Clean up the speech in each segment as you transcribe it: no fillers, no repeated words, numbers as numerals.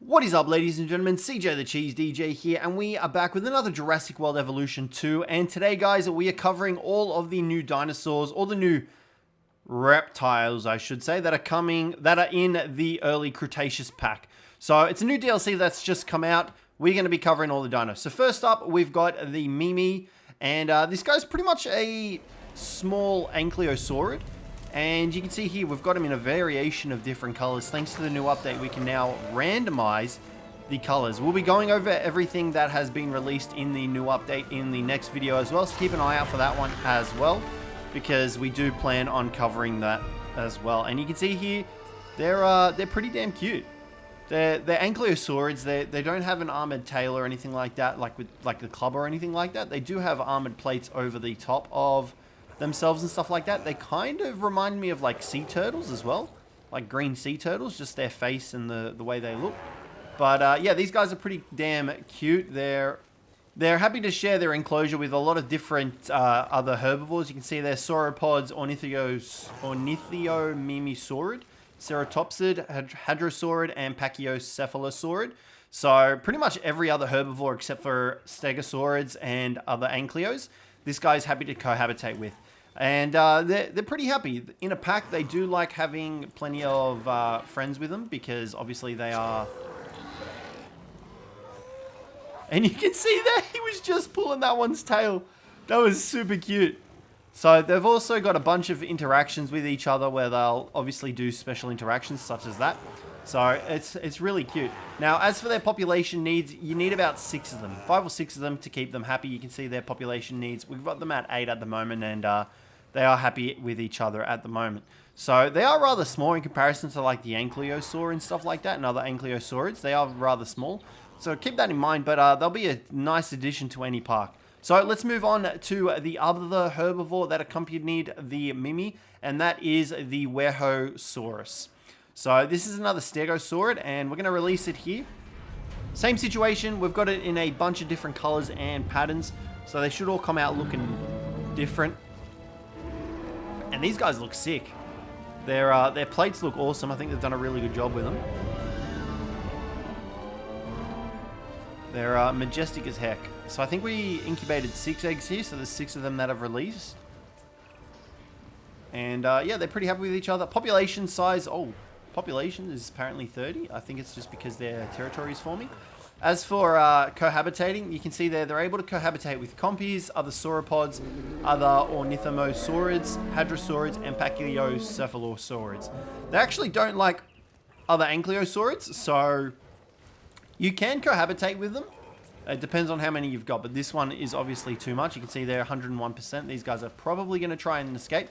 What is up, ladies and gentlemen? Cjthecheesedj here, and we are back with another Jurassic World Evolution 2. And today, guys, we are covering all of the new dinosaurs, all the new reptiles, I should say, that are in the early Cretaceous pack. So it's a new DLC that's just come out. We're going to be covering all the dinos. So first up, we've got the Mimi, and this guy's pretty much a small Ankylosaurus. And you can see here, we've got them in a variation of different colors. Thanks to the new update, we can now randomize the colors. We'll be going over everything that has been released in the new update in the next video as well. So keep an eye out for that one as well, because we do plan on covering that as well. And you can see here, they're pretty damn cute. They're Ankylosaurids. They don't have an armored tail or anything like that, like the club or anything like that. They do have armored plates over the top of themselves and stuff like that. They kind of remind me of like sea turtles as well, like green sea turtles, just their face and the way they look. But yeah, these guys are pretty damn cute. They're happy to share their enclosure with a lot of different other herbivores. You can see their sauropods, Ornithomimosaurid, Ceratopsid, Hadrosaurid, and Pachycephalosaurid. So pretty much every other herbivore except for Stegosaurids and other Ankylos, this guy's happy to cohabitate with. And they're pretty happy. In a pack, they do like having plenty of friends with them, because obviously they are... And you can see that he was just pulling that one's tail. That was super cute. So they've also got a bunch of interactions with each other where they'll obviously do special interactions such as that. So it's really cute. Now, as for their population needs, you need about 6 of them. 5 or 6 of them to keep them happy. You can see their population needs. We've got them at 8 at the moment, and they are happy with each other at the moment. So they are rather small in comparison to like the Ankylosaur and stuff like that, and other Ankylosaurids. They are rather small. So keep that in mind, but they'll be a nice addition to any park. So let's move on to the other herbivore that accompanied the Mimi, and that is the Uejerosaurus. So this is another Stegosaurid, and we're going to release it here. Same situation, we've got it in a bunch of different colors and patterns, so they should all come out looking different. And these guys look sick. Their plates look awesome. I think they've done a really good job with them. They're majestic as heck. So I think we incubated 6 eggs here, so there's 6 of them that have released. And yeah, they're pretty happy with each other. Population size, population is apparently 30. I think it's just because their territory is forming. As for cohabitating, you can see they're able to cohabitate with compies, other sauropods, other Ornithomosaurids, Hadrosaurids, and Pachycephalosaurids. They actually don't like other Ankylosaurids, so you can cohabitate with them. It depends on how many you've got, but this one is obviously too much. You can see they're 101%. These guys are probably going to try and escape.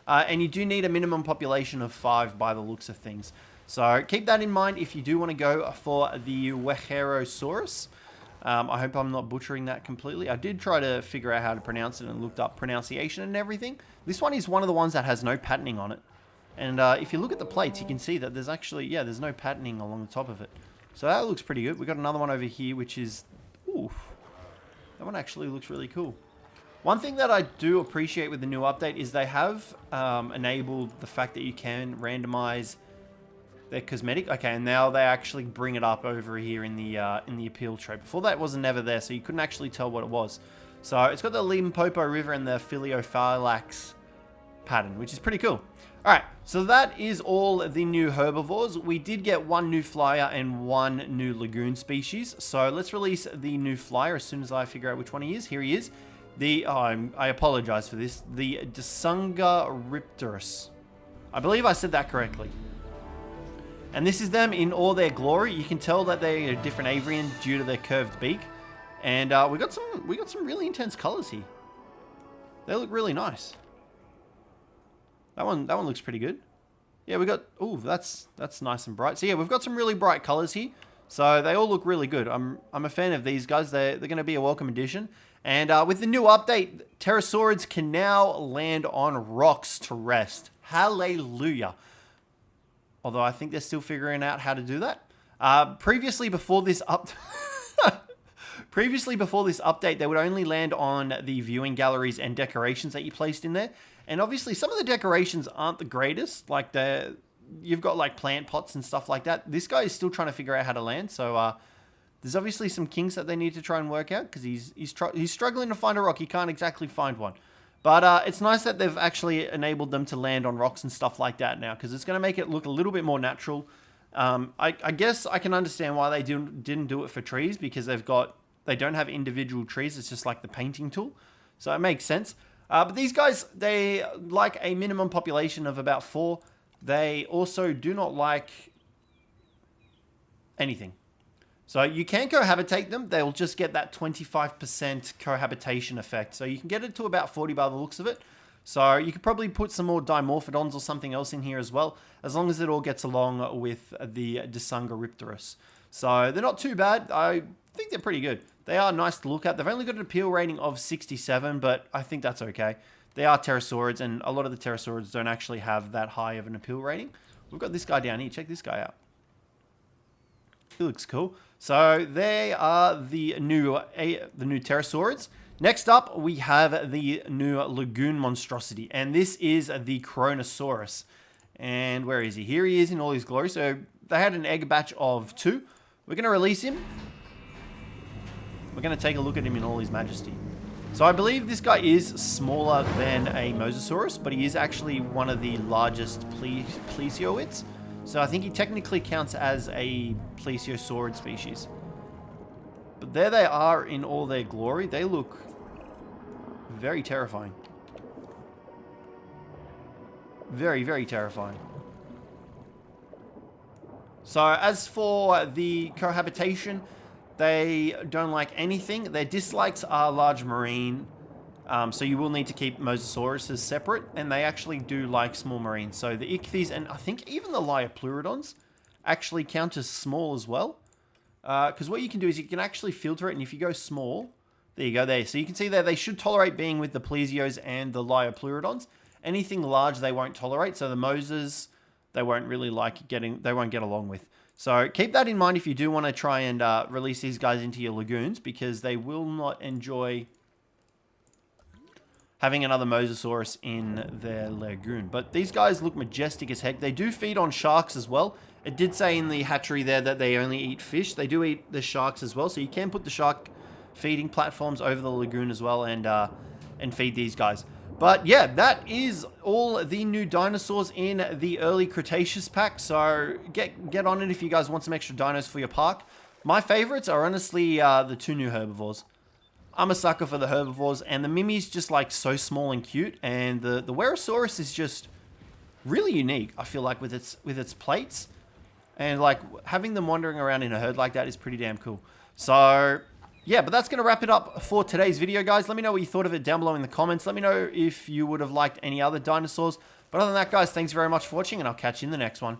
And you do need a minimum population of 5 by the looks of things. So keep that in mind if you do want to go for the Uejerosaurus. I hope I'm not butchering that completely. I did try to figure out how to pronounce it and looked up pronunciation and everything. This one is one of the ones that has no patterning on it. And if you look at the plates, you can see that there's actually, there's no patterning along the top of it. So that looks pretty good. We've got another one over here, which is, that one actually looks really cool. One thing that I do appreciate with the new update is they have enabled the fact that you can randomize their cosmetic. Okay, and now they actually bring it up over here in the appeal tray. Before that was never there, so you couldn't actually tell what it was. So it's got the Limpopo River and the Philiophylax pattern, which is pretty cool. All right, so that is all the new herbivores. We did get 1 new flyer and 1 new lagoon species. So let's release the new flyer as soon as I figure out which one he is. Here he is. I apologize for this. The Disungaripterus. I believe I said that correctly. And this is them in all their glory. You can tell that they are different avian due to their curved beak. And we got some really intense colors here. They look really nice. That one looks pretty good. Yeah, we got, that's nice and bright. So yeah, we've got some really bright colors here. So they all look really good. I'm a fan of these guys. They're going to be a welcome addition. And with the new update, pterosaurids can now land on rocks to rest. Hallelujah. Although I think they're still figuring out how to do that. Previously, before this update, they would only land on the viewing galleries and decorations that you placed in there. And obviously, some of the decorations aren't the greatest. Like, you've got like plant pots and stuff like that. This guy is still trying to figure out how to land. So there's obviously some kinks that they need to try and work out because he's struggling to find a rock. He can't exactly find one. But it's nice that they've actually enabled them to land on rocks and stuff like that now because it's going to make it look a little bit more natural. I guess I can understand why they didn't do it for trees because they don't have individual trees. It's just like the painting tool. So it makes sense. But these guys, they like a minimum population of about 4. They also do not like anything. So you can cohabitate them. They'll just get that 25% cohabitation effect. So you can get it to about 40 by the looks of it. So you could probably put some more dimorphodons or something else in here as well, as long as it all gets along with the Disungaripterus. So they're not too bad. I think they're pretty good. They are nice to look at. They've only got an appeal rating of 67, but I think that's okay. They are pterosaurids, and a lot of the pterosaurids don't actually have that high of an appeal rating. We've got this guy down here. Check this guy out. He looks cool. So they are the new pterosaurids. Next up, we have the new lagoon monstrosity, and this is the Kronosaurus. And where is he? Here he is in all his glory. So they had an egg batch of 2. We're going to release him. We're going to take a look at him in all his majesty. So I believe this guy is smaller than a Mosasaurus, but he is actually one of the largest plesioids. So I think he technically counts as a plesiosaurid species. But there they are in all their glory. They look very terrifying. Very, very terrifying. So as for the cohabitation, they don't like anything. Their dislikes are large marine. So you will need to keep Mosasauruses separate, and they actually do like small marine. So the Ichthyes and I think even the Liopleurodons actually count as small as well. Because what you can do is you can actually filter it, and if you go small, there you go there. So you can see there they should tolerate being with the Plesios and the Liopleurodons. Anything large they won't tolerate. So the Mosas they won't really like they won't get along with. So keep that in mind if you do want to try and release these guys into your lagoons, because they will not enjoy having another Mosasaurus in their lagoon. But these guys look majestic as heck. They do feed on sharks as well. It did say in the hatchery there that they only eat fish. They do eat the sharks as well. So you can put the shark feeding platforms over the lagoon as well and feed these guys. But yeah, that is all the new dinosaurs in the early Cretaceous pack. So get on it if you guys want some extra dinos for your park. My favorites are honestly the 2 new herbivores. I'm a sucker for the herbivores, and the Mimi's just like so small and cute, and the Uejerosaurus is just really unique. I feel like with its plates, and like having them wandering around in a herd like that is pretty damn cool. So yeah, but that's going to wrap it up for today's video, guys. Let me know what you thought of it down below in the comments. Let me know if you would have liked any other dinosaurs. But other than that, guys, thanks very much for watching, and I'll catch you in the next one.